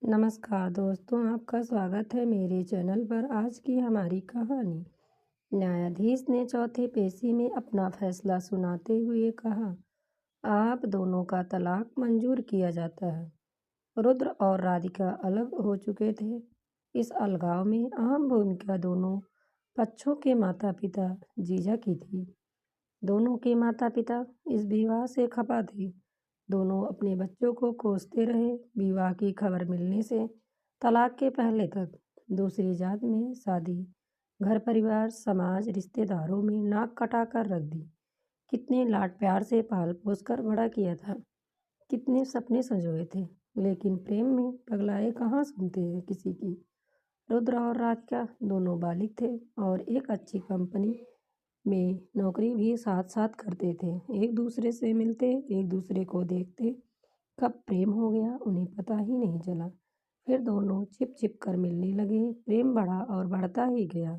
नमस्कार दोस्तों, आपका स्वागत है मेरे चैनल पर। आज की हमारी कहानी। न्यायाधीश ने चौथे पेशी में अपना फैसला सुनाते हुए कहा, आप दोनों का तलाक मंजूर किया जाता है। रुद्र और राधिका अलग हो चुके थे। इस अलगाव में अहम भूमिका दोनों पक्षों के माता पिता जीजा की थी। दोनों के माता पिता इस विवाह से खफा थे। दोनों अपने बच्चों को कोसते रहे। विवाह की खबर मिलने से तलाक के पहले तक दूसरी जात में शादी, घर परिवार, समाज, रिश्तेदारों में नाक कटा कर रख दी। कितने लाड प्यार से पाल पोस कर बड़ा किया था, कितने सपने संजोए थे, लेकिन प्रेम में पगलाए कहाँ सुनते हैं किसी की। रुद्र और राधिका दोनों बालिग थे और एक अच्छी कंपनी में नौकरी भी साथ साथ करते थे। एक दूसरे से मिलते, एक दूसरे को देखते। कब प्रेम हो गया उन्हें पता ही नहीं चला। फिर दोनों छिप छिप कर मिलने लगे। प्रेम बढ़ा और बढ़ता ही गया।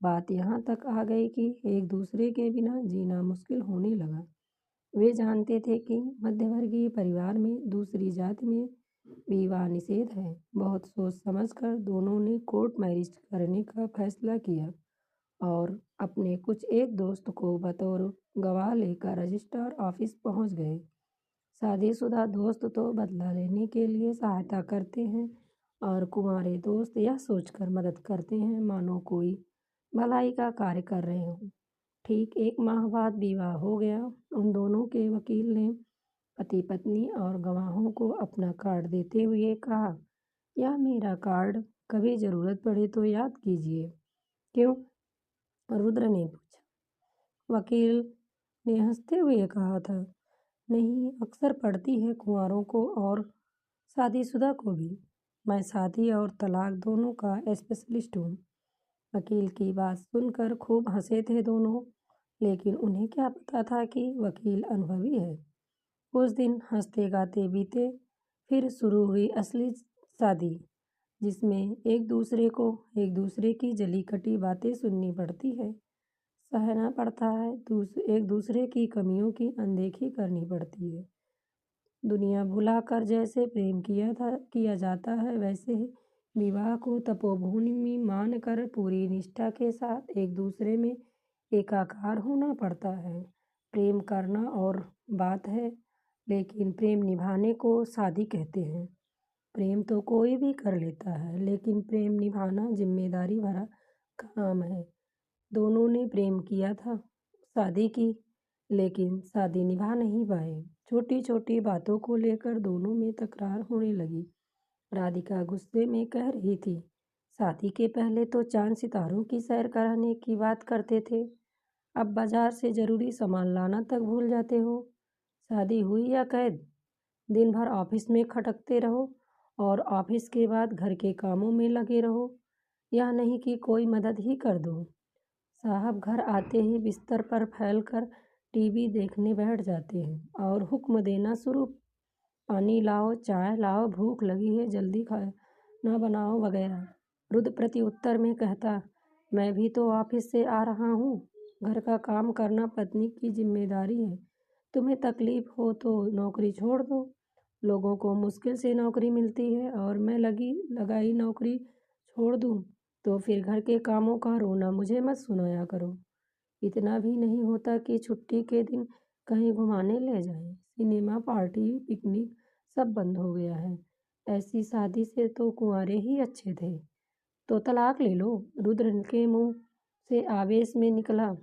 बात यहाँ तक आ गई कि एक दूसरे के बिना जीना मुश्किल होने लगा। वे जानते थे कि मध्यवर्गीय परिवार में दूसरी जाति में विवाह निषेध है। बहुत सोच समझकर दोनों ने कोर्ट मैरिज करने का फैसला किया और अपने कुछ एक दोस्त को बतौर गवाह लेकर रजिस्ट्रार ऑफिस पहुंच गए। शादीशुदा दोस्त तो बदला लेने के लिए सहायता करते हैं और कुंवारे दोस्त यह सोचकर मदद करते हैं मानो कोई भलाई का कार्य कर रहे हों। ठीक 1 माह बाद विवाह हो गया। उन दोनों के वकील ने पति पत्नी और गवाहों को अपना कार्ड देते हुए कहा, यह मेरा कार्ड, कभी ज़रूरत पड़े तो याद कीजिए। क्यों? रुद्र ने पूछा। वकील ने हंसते हुए कहा था, नहीं, अक्सर पड़ती है कुंवारों को और शादीशुदा को भी। मैं शादी और तलाक दोनों का स्पेशलिस्ट हूँ। वकील की बात सुनकर खूब हंसे थे दोनों, लेकिन उन्हें क्या पता था कि वकील अनुभवी है। कुछ दिन हंसते गाते बीते। फिर शुरू हुई असली शादी, जिसमें एक दूसरे को एक दूसरे की जली कटी बातें सुननी पड़ती है, सहना पड़ता है, एक दूसरे की कमियों की अनदेखी करनी पड़ती है। दुनिया भुलाकर जैसे प्रेम किया जाता है, वैसे ही विवाह को तपोभूमि मानकर पूरी निष्ठा के साथ एक दूसरे में एकाकार होना पड़ता है। प्रेम करना और बात है, लेकिन प्रेम निभाने को शादी कहते हैं। प्रेम तो कोई भी कर लेता है, लेकिन प्रेम निभाना जिम्मेदारी भरा काम है। दोनों ने प्रेम किया था, शादी की, लेकिन शादी निभा नहीं पाए। छोटी छोटी बातों को लेकर दोनों में तकरार होने लगी। राधिका गुस्से में कह रही थी, शादी के पहले तो चांद सितारों की सैर कराने की बात करते थे, अब बाजार से जरूरी सामान लाना तक भूल जाते हो। शादी हुई या कैद? दिन भर ऑफिस में खटकते रहो और ऑफिस के बाद घर के कामों में लगे रहो, यह नहीं कि कोई मदद ही कर दो। साहब घर आते ही बिस्तर पर फैलकर टीवी देखने बैठ जाते हैं और हुक्म देना शुरू, पानी लाओ, चाय लाओ, भूख लगी है, जल्दी खाना बनाओ वगैरह। रुद्र प्रति उत्तर में कहता, मैं भी तो ऑफिस से आ रहा हूँ। घर का काम करना पत्नी की जिम्मेदारी है। तुम्हें तकलीफ हो तो नौकरी छोड़ दो। लोगों को मुश्किल से नौकरी मिलती है और मैं लगी लगाई नौकरी छोड़ दूँ तो फिर घर के कामों का रोना मुझे मत सुनाया करो। इतना भी नहीं होता कि छुट्टी के दिन कहीं घुमाने ले जाएं। सिनेमा, पार्टी, पिकनिक सब बंद हो गया है। ऐसी शादी से तो कुंवारे ही अच्छे थे। तो तलाक ले लो। रुद्र के मुंह से आवेश में निकला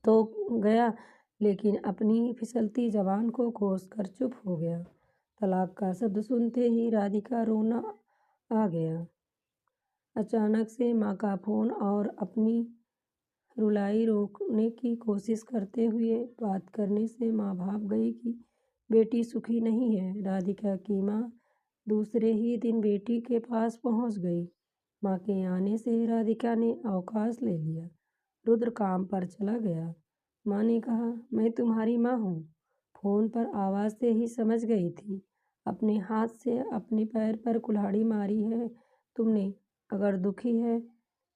तो गया, लेकिन अपनी फिसलती जबान को कोस कर चुप हो गया। तलाक का शब्द सुनते ही राधिका रोना आ गया। अचानक से माँ का फोन और अपनी रुलाई रोकने की कोशिश करते हुए बात करने से माँ भाप गई कि बेटी सुखी नहीं है। राधिका की माँ दूसरे ही दिन बेटी के पास पहुंच गई। माँ के आने से राधिका ने अवकाश ले लिया। रुद्र काम पर चला गया। माँ ने कहा, मैं तुम्हारी माँ हूँ। फोन पर आवाज़ से ही समझ गई थी। अपने हाथ से अपने पैर पर कुल्हाड़ी मारी है तुमने। अगर दुखी है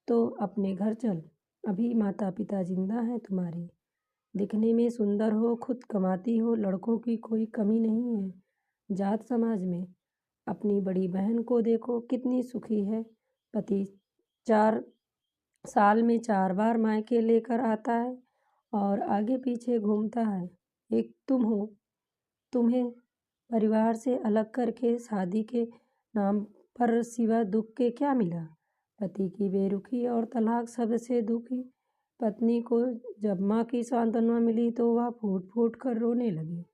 तो अपने घर चल। अभी माता पिता जिंदा हैं तुम्हारे। दिखने में सुंदर हो, खुद कमाती हो, लड़कों की कोई कमी नहीं है जात समाज में। अपनी बड़ी बहन को देखो, कितनी सुखी है। पति 4 साल में 4 बार मायके लेकर आता है और आगे पीछे घूमता है। एक तुम हो, तुम्हें परिवार से अलग करके शादी के नाम पर सिवा दुख के क्या मिला? पति की बेरुखी और तलाक सबसे दुखी। पत्नी को जब माँ की सांत्वना मिली तो वह फूट फूट कर रोने लगी।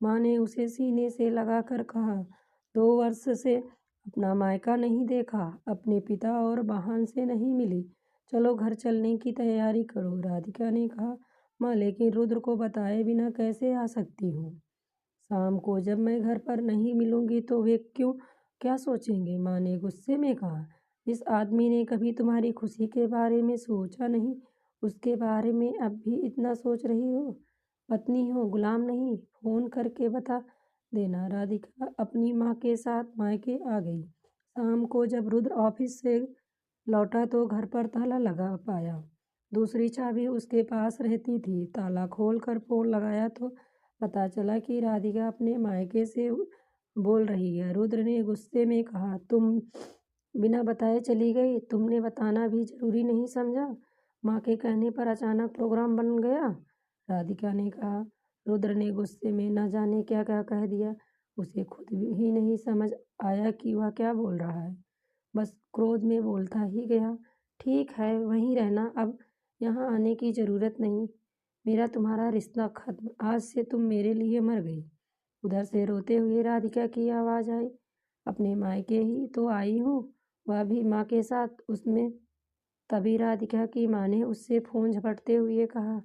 माँ ने उसे सीने से लगाकर कहा, 2 वर्ष से अपना मायका नहीं देखा, अपने पिता और बहन से नहीं मिली, चलो घर चलने की तैयारी करो। राधिका ने कहा, माँ लेकिन रुद्र को बताए बिना कैसे आ सकती हूँ? शाम को जब मैं घर पर नहीं मिलूंगी तो वे क्या सोचेंगे? माँ ने गुस्से में कहा, इस आदमी ने कभी तुम्हारी खुशी के बारे में सोचा नहीं, उसके बारे में अब भी इतना सोच रही हो? पत्नी हो, गुलाम नहीं, फोन करके बता देना। राधिका अपनी माँ के साथ मायके आ गई। शाम को जब रुद्र ऑफिस से लौटा तो घर पर ताला लगा पाया। दूसरी चाबी उसके पास रहती थी। ताला खोलकर फोन लगाया तो पता चला कि राधिका अपने मायके से बोल रही है। रुद्र ने गुस्से में कहा, तुम बिना बताए चली गई, तुमने बताना भी जरूरी नहीं समझा? माँ के कहने पर अचानक प्रोग्राम बन गया, राधिका ने कहा। रुद्र ने गुस्से में न जाने क्या क्या कह दिया। उसे खुद ही नहीं समझ आया कि वह क्या बोल रहा है, बस क्रोध में बोलता ही गया, ठीक है वहीं रहना, अब यहाँ आने की ज़रूरत नहीं, मेरा तुम्हारा रिश्ता खत्म, आज से तुम मेरे लिए मर गई। उधर से रोते हुए राधिका की आवाज़ आई, अपने मायके ही तो आई हूँ, वह भी माँ के साथ। उसमें तभी राधिका की माँ ने उससे फ़ोन झपटते हुए कहा,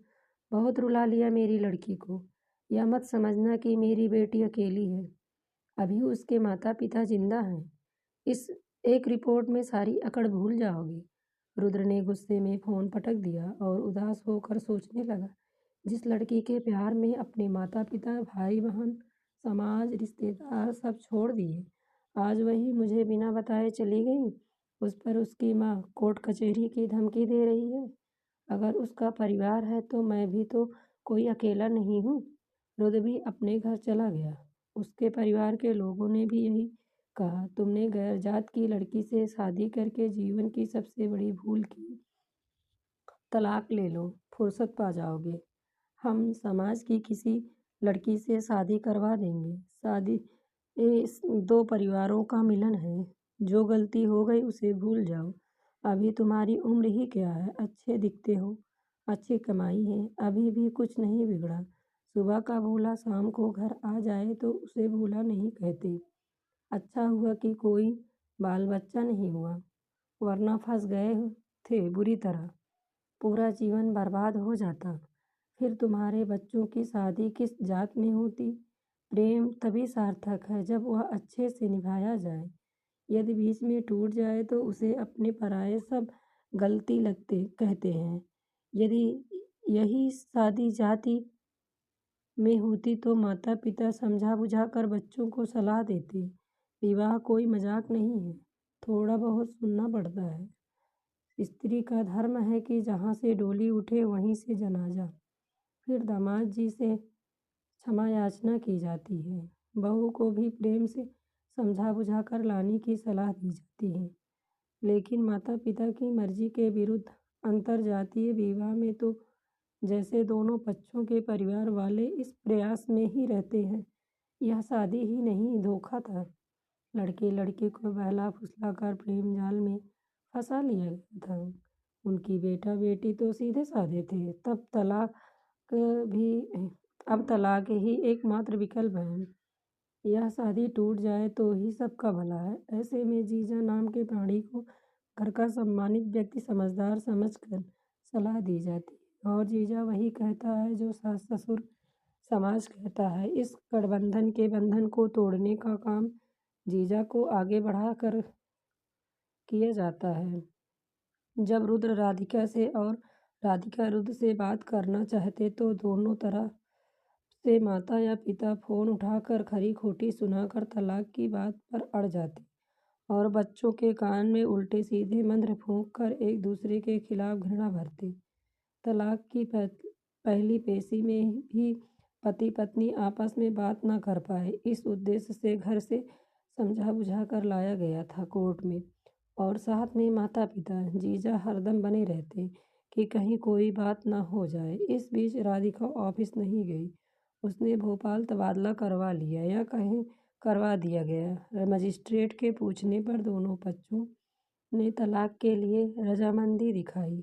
बहुत रुला लिया मेरी लड़की को, यह मत समझना कि मेरी बेटी अकेली है, अभी उसके माता पिता जिंदा हैं, इस एक रिपोर्ट में सारी अकड़ भूल जाओगे। रुद्र ने गुस्से में फ़ोन पटक दिया और उदास होकर सोचने लगा, जिस लड़की के प्यार में अपने माता पिता, भाई बहन, समाज, रिश्तेदार सब छोड़ दिए, आज वही मुझे बिना बताए चली गई। उस पर उसकी माँ कोर्ट कचहरी की धमकी दे रही है। अगर उसका परिवार है तो मैं भी तो कोई अकेला नहीं हूँ। रुद्र भी अपने घर चला गया। उसके परिवार के लोगों ने भी यही कहा, तुमने गैर जात की लड़की से शादी करके जीवन की सबसे बड़ी भूल की, तलाक ले लो, फुर्सत पा जाओगे, हम समाज की किसी लड़की से शादी करवा देंगे। शादी इस 2 परिवारों का मिलन है, जो गलती हो गई उसे भूल जाओ। अभी तुम्हारी उम्र ही क्या है, अच्छे दिखते हो, अच्छी कमाई है, अभी भी कुछ नहीं बिगड़ा। सुबह का भूला शाम को घर आ जाए तो उसे भूला नहीं कहते। अच्छा हुआ कि कोई बाल बच्चा नहीं हुआ, वरना फंस गए थे बुरी तरह, पूरा जीवन बर्बाद हो जाता। फिर तुम्हारे बच्चों की शादी किस जात में होती? प्रेम तभी सार्थक है जब वह अच्छे से निभाया जाए, यदि बीच में टूट जाए तो उसे अपने पराये सब गलती लगते कहते हैं। यदि यही शादी जाति में होती तो माता पिता समझा बुझा कर बच्चों को सलाह देते। विवाह कोई मजाक नहीं है, थोड़ा बहुत सुनना पड़ता है। स्त्री का धर्म है कि जहाँ से डोली उठे वहीं से जनाजा। फिर दामाद जी से क्षमा याचना की जाती है। बहू को भी प्रेम से समझा बुझा कर लाने की सलाह दी जाती है। लेकिन माता पिता की मर्जी के विरुद्ध अंतरजातीय विवाह में तो जैसे दोनों पक्षों के परिवार वाले इस प्रयास में ही रहते हैं, यह शादी ही नहीं धोखा था। लड़के लड़की को बहला फुसला कर प्रेम जाल में फंसा लिया गया था। उनकी बेटा बेटी तो सीधे साधे थे, भी अब तलाक ही एकमात्र विकल्प है। यह शादी टूट जाए तो ही सबका भला है। ऐसे में जीजा नाम के प्राणी को घर का सम्मानित व्यक्ति समझदार समझकर सलाह दी जाती है और जीजा वही कहता है जो सास ससुर समाज कहता है। इस गठबंधन के बंधन को तोड़ने का काम जीजा को आगे बढ़ा कर किया जाता है। जब रुद्र राधिका से और राधिका रुद्र से बात करना चाहते तो दोनों तरह से माता या पिता फोन उठाकर खरी खोटी सुनाकर तलाक की बात पर अड़ जाते और बच्चों के कान में उल्टे सीधे मंत्र फूंक कर एक दूसरे के खिलाफ घृणा भरते। तलाक की पहली पेशी में भी पति पत्नी आपस में बात न कर पाए। इस उद्देश्य से घर से समझा बुझा कर लाया गया था कोर्ट में, और साथ में माता पिता जीजा हरदम बने रहते कि कहीं कोई बात ना हो जाए। इस बीच राधिका ऑफिस नहीं गई। उसने भोपाल तबादला करवा लिया या कहीं करवा दिया गया। मजिस्ट्रेट के पूछने पर दोनों पक्षों ने तलाक के लिए रजामंदी दिखाई।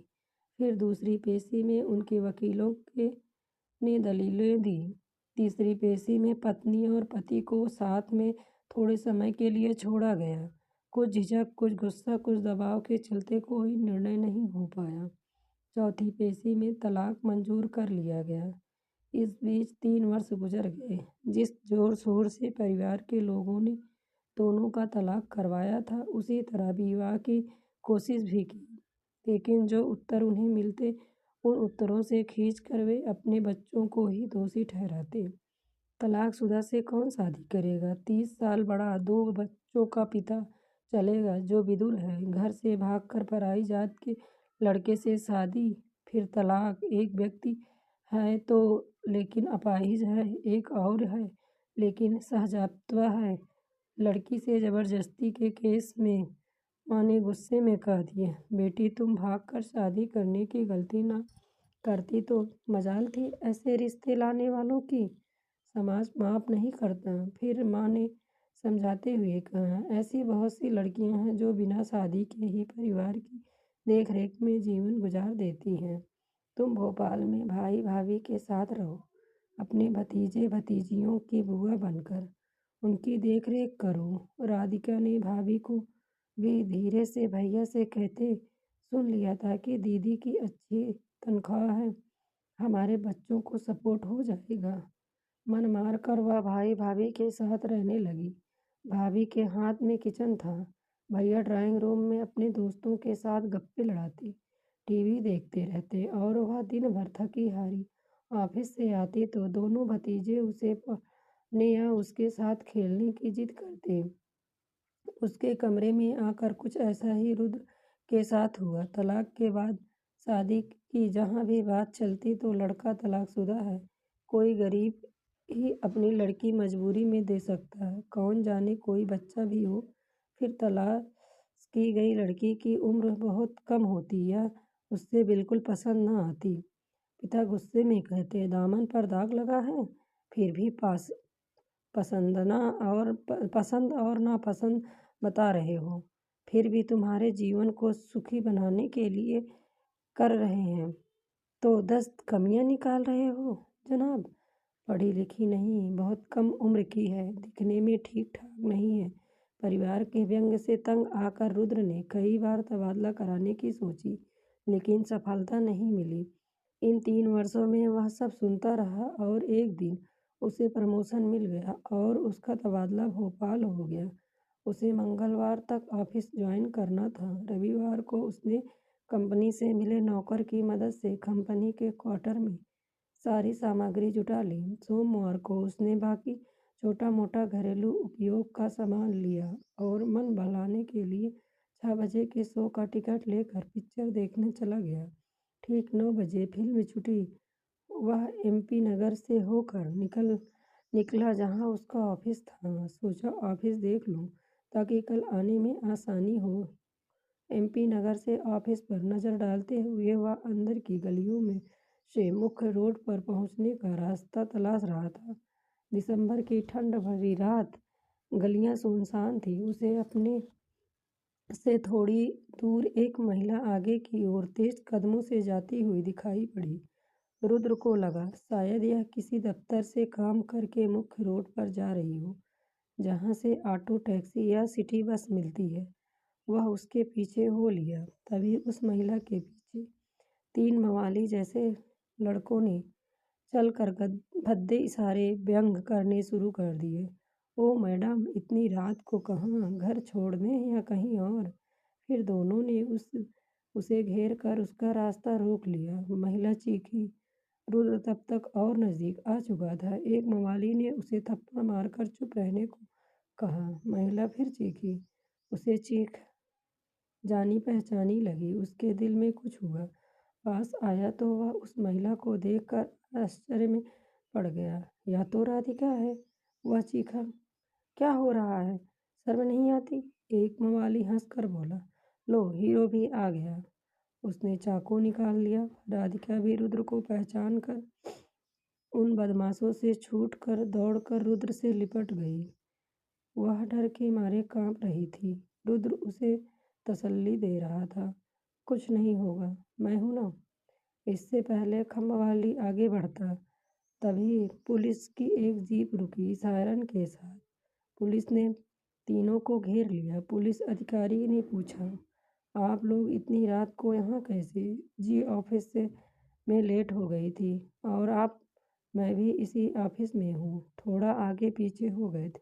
फिर दूसरी पेशी में उनके वकीलों के ने दलीलें दी। तीसरी पेशी में पत्नी और पति को साथ में थोड़े समय के लिए छोड़ा गया। कुछ झिझक, कुछ गुस्सा, कुछ दबाव के चलते कोई निर्णय नहीं हो पाया। चौथी पेशी में तलाक मंजूर कर लिया गया। इस बीच 3 वर्ष गुजर गए। जिस जोर शोर से परिवार के लोगों ने दोनों का तलाक करवाया था, उसी तरह विवाह की कोशिश भी की, लेकिन जो उत्तर उन्हें मिलते, उन उत्तरों से खींचकर वे अपने बच्चों को ही दोषी ठहराते। तलाकशुदा से कौन शादी करेगा? 30 साल बड़ा 2 बच्चों का पिता चलेगा जो विदुर है। घर से भागकर पराई जात के लड़के से शादी, फिर तलाक। एक व्यक्ति है तो लेकिन अपाहिज है, एक और है लेकिन सहजात्वा है। लड़की से जबरदस्ती के केस में माँ ने गुस्से में कह दिया, बेटी तुम भागकर शादी करने की गलती ना करती तो मजाल थी ऐसे रिश्ते लाने वालों की। समाज माफ नहीं करता। फिर माँ ने समझाते हुए कहा, ऐसी बहुत सी लड़कियां हैं जो बिना शादी के ही परिवार की देखरेख में जीवन गुजार देती हैं। तुम भोपाल में भाई भाभी के साथ रहो, अपने भतीजे भतीजियों की बुआ बनकर उनकी देखरेख करो। राधिका ने भाभी को भी धीरे से भैया से कहते सुन लिया था कि दीदी की अच्छी तनख्वाह है, हमारे बच्चों को सपोर्ट हो जाएगा। मन मार कर वह भाई भाभी के साथ रहने लगी। भाभी के हाथ में किचन था। भैया ड्राइंग रूम में अपने दोस्तों के साथ गप्पे लड़ाते, टीवी देखते रहते, और वह दिन भर थकी हारी ऑफिस से आती तो दोनों भतीजे उसे पढ़ने या उसके साथ खेलने की जिद करते। उसके कमरे में आकर कुछ ऐसा ही रुद्र के साथ हुआ। तलाक के बाद शादी की जहाँ भी बात चलती तो लड़का तलाकशुदा है, कोई गरीब ही अपनी लड़की मजबूरी में दे सकता है, कौन जाने कोई बच्चा भी हो। फिर तलाक की गई लड़की की उम्र बहुत कम होती या उससे बिल्कुल पसंद न आती। पिता गुस्से में कहते, दामन पर दाग लगा है, फिर भी पसंद और नापसंद बता रहे हो, फिर भी तुम्हारे जीवन को सुखी बनाने के लिए कर रहे हैं तो 10 कमियां निकाल रहे हो जनाब। पढ़ी लिखी नहीं, बहुत कम उम्र की है, दिखने में ठीक ठाक नहीं है। परिवार के व्यंग से तंग आकर रुद्र ने कई बार तबादला कराने की सोची, लेकिन सफलता नहीं मिली। इन 3 वर्षों में वह सब सुनता रहा और एक दिन उसे प्रमोशन मिल गया और उसका तबादला भोपाल हो गया। उसे मंगलवार तक ऑफिस ज्वाइन करना था। रविवार को उसने कंपनी से मिले नौकर की मदद से कंपनी के क्वार्टर में सारी सामग्री जुटा ली। सोमवार को उसने बाकी छोटा मोटा घरेलू उपयोग का सामान लिया और मन बहलाने के लिए 6 बजे के शो का टिकट लेकर पिक्चर देखने चला गया। ठीक 9 बजे फिल्म छूटी। वह MP नगर से होकर निकला जहाँ उसका ऑफिस था। सोचा ऑफिस देख लूँ ताकि कल आने में आसानी हो। MP नगर से ऑफिस पर नज़र डालते हुए वह अंदर की गलियों में से मुख्य रोड पर पहुंचने का रास्ता तलाश रहा था। दिसंबर की ठंड भरी रात, गलियां सुनसान थी। उसे अपने से थोड़ी दूर एक महिला आगे की ओर तेज कदमों से जाती हुई दिखाई पड़ी। रुद्र को लगा शायद यह किसी दफ्तर से काम करके मुख्य रोड पर जा रही हो, जहाँ से ऑटो, टैक्सी या सिटी बस मिलती है। वह उसके पीछे हो लिया। तभी उस महिला के पीछे 3 मवाली जैसे लड़कों ने चलकर भद्दे इशारे व्यंग करने शुरू कर दिए। ओ मैडम, इतनी रात को कहाँ, घर छोड़ दें या कहीं और? फिर दोनों ने उसे घेर कर उसका रास्ता रोक लिया। महिला चीखी। रुद्र तब तक और नजदीक आ चुका था। एक मवाली ने उसे थप्पड़ मारकर चुप रहने को कहा। महिला फिर चीखी। उसे चीख जानी पहचानी लगी। उसके दिल में कुछ हुआ। पास आया तो वह उस महिला को देखकर आश्चर्य में पड़ गया। यह तो राधिका है। वह चीखा, क्या हो रहा है? शर्म नहीं आती? एक मवाली हंसकर बोला। लो, हीरो भी आ गया। उसने चाकू निकाल लिया। राधिका भी रुद्र को पहचान कर उन बदमाशों से छूटकर दौड़कर रुद्र से लिपट गई। वह डर के मारे कांप रही थी। रुद्र उसे तसल्ली दे रहा था। कुछ नहीं होगा, मैं हूं ना। इससे पहले खम्बावाली आगे बढ़ता, तभी पुलिस की एक जीप रुकी सायरन के साथ। पुलिस ने तीनों को घेर लिया। पुलिस अधिकारी ने पूछा, आप लोग इतनी रात को यहाँ कैसे? जी, ऑफिस से मैं लेट हो गई थी। और आप? मैं भी इसी ऑफिस में हूँ, थोड़ा आगे पीछे हो गए थे।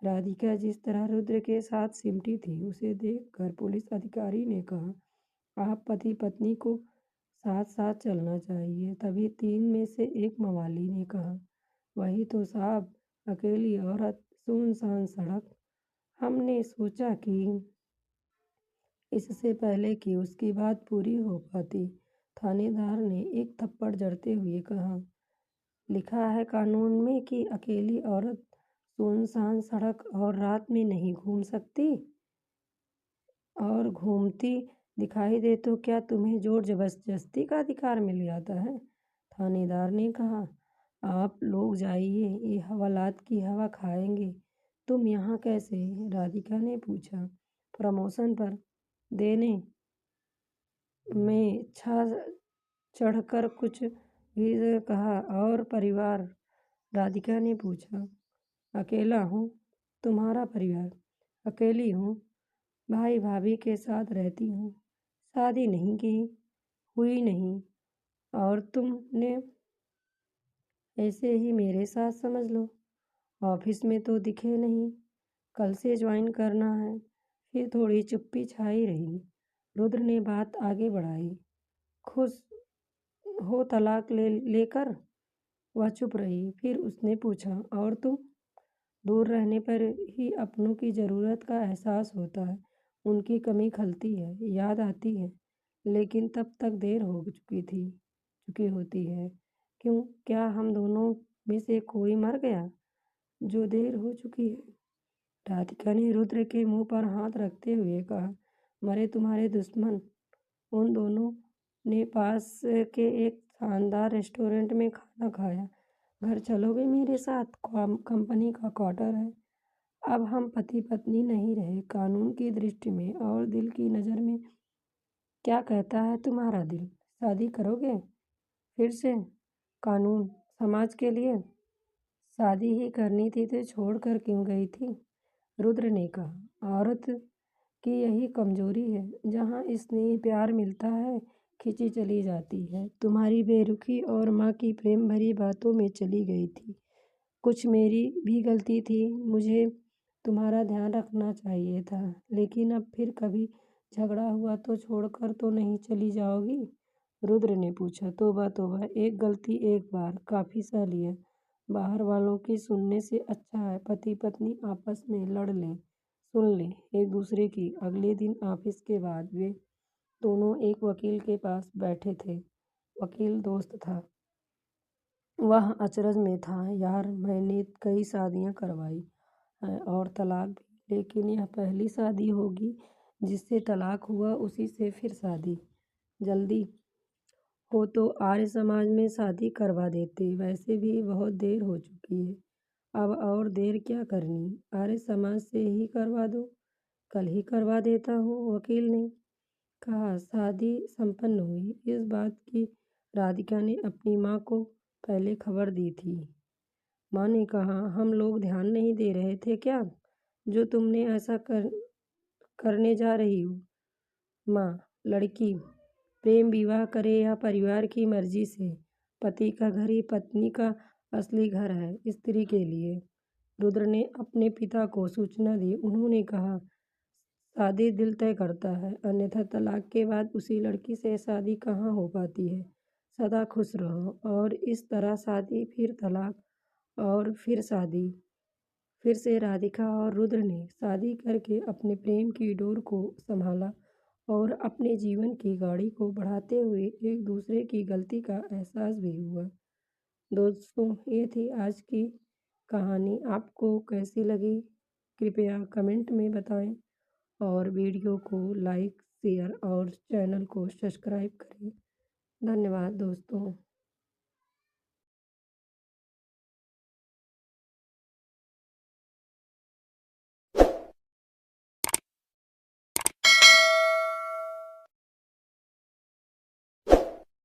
राधिका जिस तरह रुद्र के साथ सिमटी थी, उसे देखकर पुलिस अधिकारी ने कहा, आप पति पत्नी को साथ साथ चलना चाहिए। तभी तीन में से एक मवाली ने कहा, वही तो साहब, अकेली औरत, सुनसान सड़क। हमने सोचा कि इससे पहले कि उसकी बात पूरी हो पाती, थानेदार ने एक थप्पड़ जड़ते हुए कहा, लिखा है कानून में कि अकेली औरत सुनसान सड़क और रात में नहीं घूम सकती। और घूमती दिखाई दे तो क्या तुम्हें जोर जबरदस्ती का अधिकार मिल जाता है? थानेदार ने कहा, आप लोग जाइए, ये हवालात की हवा खाएंगे। तुम यहाँ कैसे? राधिका ने पूछा। प्रमोशन पर देने में चढ़कर कुछ भी कहा। और परिवार? राधिका ने पूछा। अकेला हूँ। तुम्हारा परिवार? अकेली हूँ, भाई भाभी के साथ रहती हूँ। शादी नहीं की, हुई नहीं। और तुमने? ऐसे ही मेरे साथ समझ लो। ऑफिस में तो दिखे नहीं, कल से ज्वाइन करना है। फिर थोड़ी चुप्पी छाई रही। रुद्र ने बात आगे बढ़ाई, खुश हो तलाक लेकर? वह चुप रही। फिर उसने पूछा, और तुम? दूर रहने पर ही अपनों की ज़रूरत का एहसास होता है, उनकी कमी खलती है, याद आती है। लेकिन तब तक देर हो चुकी होती है। क्यों? क्या हम दोनों में से कोई मर गया जो देर हो चुकी है? राधिका ने रुद्र के मुंह पर हाथ रखते हुए कहा, मरे तुम्हारे दुश्मन। उन दोनों ने पास के एक शानदार रेस्टोरेंट में खाना खाया। घर चलोगे मेरे साथ? कंपनी का क्वार्टर है। अब हम पति पत्नी नहीं रहे, कानून की दृष्टि में और दिल की नज़र में। क्या कहता है तुम्हारा दिल? शादी करोगे फिर से? कानून, समाज के लिए? शादी ही करनी थी तो छोड़कर क्यों गई थी? रुद्र ने कहा, औरत की यही कमजोरी है, जहाँ स्नेह प्यार मिलता है, खिंची चली जाती है। तुम्हारी बेरुखी और माँ की प्रेम भरी बातों में चली गई थी। कुछ मेरी भी गलती थी, मुझे तुम्हारा ध्यान रखना चाहिए था। लेकिन अब फिर कभी झगड़ा हुआ तो छोड़कर तो नहीं चली जाओगी? रुद्र ने पूछा। तौबा तौबा, एक गलती एक बार, काफ़ी सह लिया। बाहर वालों की सुनने से अच्छा है पति पत्नी आपस में लड़ लें, सुन लें एक दूसरे की। अगले दिन ऑफिस के बाद वे दोनों एक वकील के पास बैठे थे। वकील दोस्त था। वह अचरज में था। यार, मैंने कई शादियां करवाई हैं और तलाक भी, लेकिन यह पहली शादी होगी जिससे तलाक हुआ, उसी से फिर शादी। जल्दी हो तो आर्य समाज में शादी करवा देते, वैसे भी बहुत देर हो चुकी है। अब और देर क्या करनी, आर्य समाज से ही करवा दो। कल ही करवा देता हूँ, वकील ने कहा। शादी संपन्न हुई। इस बात की राधिका ने अपनी माँ को पहले खबर दी थी। माँ ने कहा, हम लोग ध्यान नहीं दे रहे थे क्या, जो तुमने ऐसा करने जा रही हो? माँ, लड़की प्रेम विवाह करे या परिवार की मर्जी से, पति का घर ही पत्नी का असली घर है, स्त्री के लिए। रुद्र ने अपने पिता को सूचना दी। उन्होंने कहा, शादी दिल तय करता है, अन्यथा तलाक के बाद उसी लड़की से शादी कहाँ हो पाती है। सदा खुश रहो। और इस तरह शादी, फिर तलाक और फिर शादी। फिर से राधिका और रुद्र ने शादी करके अपने प्रेम की डोर को संभाला और अपने जीवन की गाड़ी को बढ़ाते हुए एक दूसरे की गलती का एहसास भी हुआ। दोस्तों, ये थी आज की कहानी। आपको कैसी लगी? कृपया कमेंट में बताएं और वीडियो को लाइक, शेयर और चैनल को सब्सक्राइब करें। धन्यवाद दोस्तों।